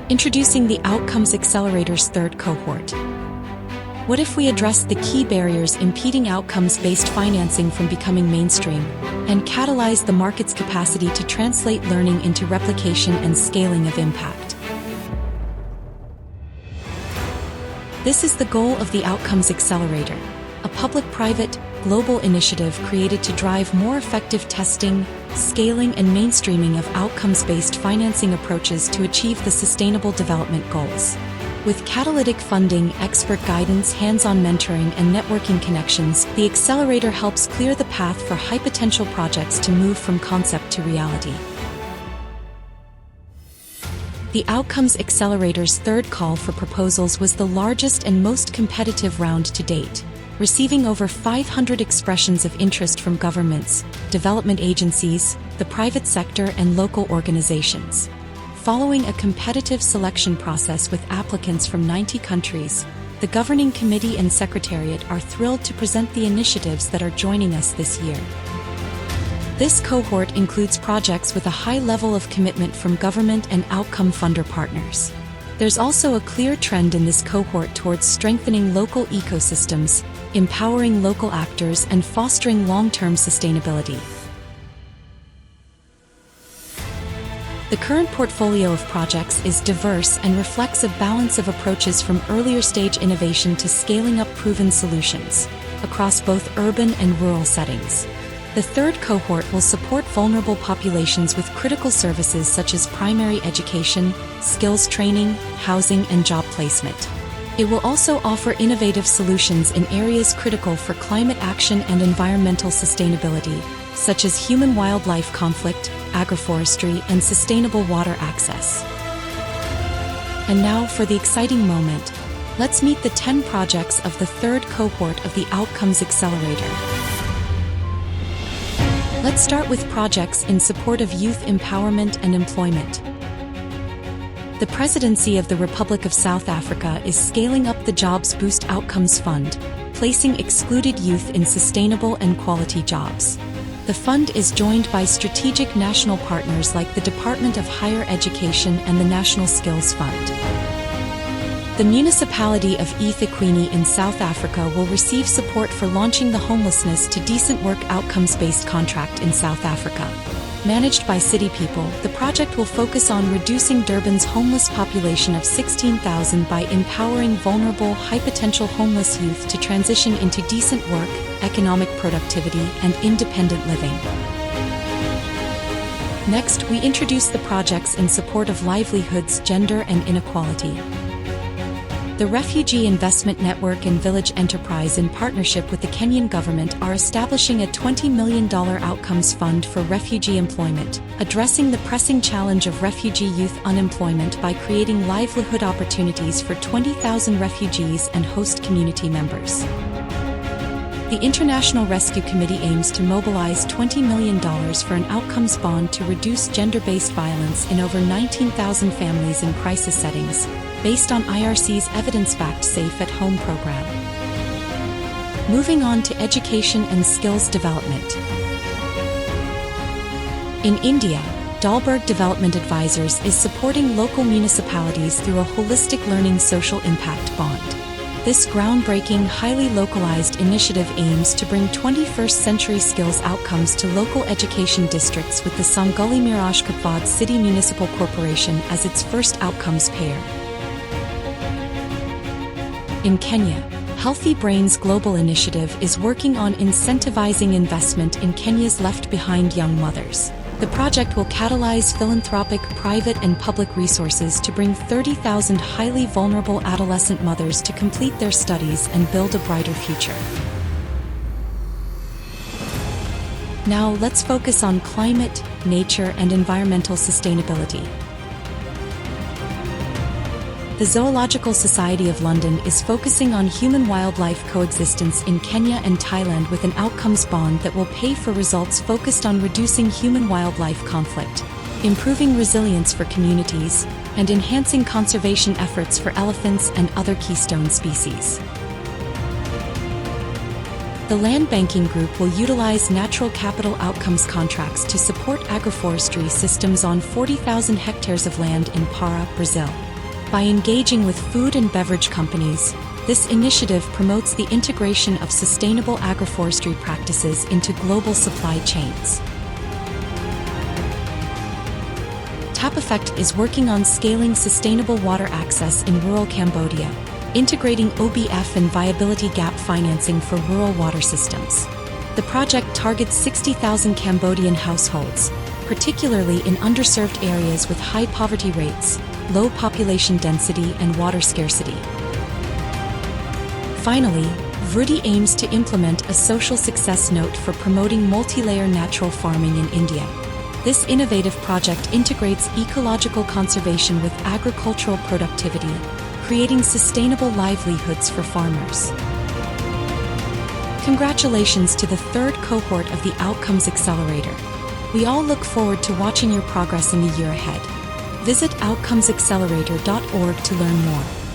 Introducing the Outcomes Accelerator's third cohort. What if we address the key barriers impeding outcomes-based financing from becoming mainstream, and catalyze the market's capacity to translate learning into replication and scaling of impact? This is the goal of the Outcomes Accelerator, a public-private, global initiative created to drive more effective testing, scaling, and mainstreaming of outcomes-based financing approaches to achieve the Sustainable Development Goals. With catalytic funding, expert guidance, hands-on mentoring, and networking connections, the Accelerator helps clear the path for high-potential projects to move from concept to reality. The Outcomes Accelerator's third call for proposals was the largest and most competitive round to date, receiving over 500 expressions of interest from governments, development agencies, the private sector, and local organizations. Following a competitive selection process with applicants from 90 countries, the Governing Committee and Secretariat are thrilled to present the initiatives that are joining us this year. This cohort includes projects with a high level of commitment from government and outcome funder partners. There's also a clear trend in this cohort towards strengthening local ecosystems, empowering local actors, and fostering long-term sustainability. The current portfolio of projects is diverse and reflects a balance of approaches from earlier stage innovation to scaling up proven solutions, across both urban and rural settings. The third cohort will support vulnerable populations with critical services such as primary education, skills training, housing, and job placement. It will also offer innovative solutions in areas critical for climate action and environmental sustainability, such as human-wildlife conflict, agroforestry, and sustainable water access. And now for the exciting moment. Let's meet the 10 projects of the third cohort of the Outcomes Accelerator. Let's start with projects in support of youth empowerment and employment. The Presidency of the Republic of South Africa is scaling up the Jobs Boost Outcomes Fund, placing excluded youth in sustainable and quality jobs. The fund is joined by strategic national partners like the Department of Higher Education and the National Skills Fund. The municipality of eThekwini in South Africa will receive support for launching the Homelessness to Decent Work outcomes-based contract in South Africa. Managed by City People, the project will focus on reducing Durban's homeless population of 16,000 by empowering vulnerable, high-potential homeless youth to transition into decent work, economic productivity, and independent living. Next, we introduce the projects in support of livelihoods, gender, and inequality. The Refugee Investment Network and Village Enterprise, in partnership with the Kenyan government, are establishing a $20 million outcomes fund for refugee employment, addressing the pressing challenge of refugee youth unemployment by creating livelihood opportunities for 20,000 refugees and host community members. The International Rescue Committee aims to mobilize $20 million for an outcomes bond to reduce gender-based violence in over 19,000 families in crisis settings, based on IRC's evidence-backed Safe at Home program. Moving on to education and skills development. In India, Dalberg Development Advisors is supporting local municipalities through a holistic learning social impact bond. This groundbreaking, highly localized initiative aims to bring 21st century skills outcomes to local education districts with the Sangoli Miraj Kapvad City Municipal Corporation as its first outcomes payer. In Kenya, Healthy Brains Global Initiative is working on incentivizing investment in Kenya's left-behind young mothers. The project will catalyze philanthropic, private, and public resources to bring 30,000 highly vulnerable adolescent mothers to complete their studies and build a brighter future. Now let's focus on climate, nature, and environmental sustainability. The Zoological Society of London is focusing on human-wildlife coexistence in Kenya and Thailand with an outcomes bond that will pay for results focused on reducing human-wildlife conflict, improving resilience for communities, and enhancing conservation efforts for elephants and other keystone species. The Land Banking Group will utilize natural capital outcomes contracts to support agroforestry systems on 40,000 hectares of land in Para, Brazil. By engaging with food and beverage companies, this initiative promotes the integration of sustainable agroforestry practices into global supply chains. Tap Effect is working on scaling sustainable water access in rural Cambodia, integrating OBF and viability gap financing for rural water systems. The project targets 60,000 Cambodian households, particularly in underserved areas with high poverty rates, low population density, and water scarcity. Finally, Vrudi aims to implement a social success note for promoting multi-layer natural farming in India. This innovative project integrates ecological conservation with agricultural productivity, creating sustainable livelihoods for farmers. Congratulations to the third cohort of the Outcomes Accelerator. We all look forward to watching your progress in the year ahead. Visit outcomesaccelerator.org to learn more.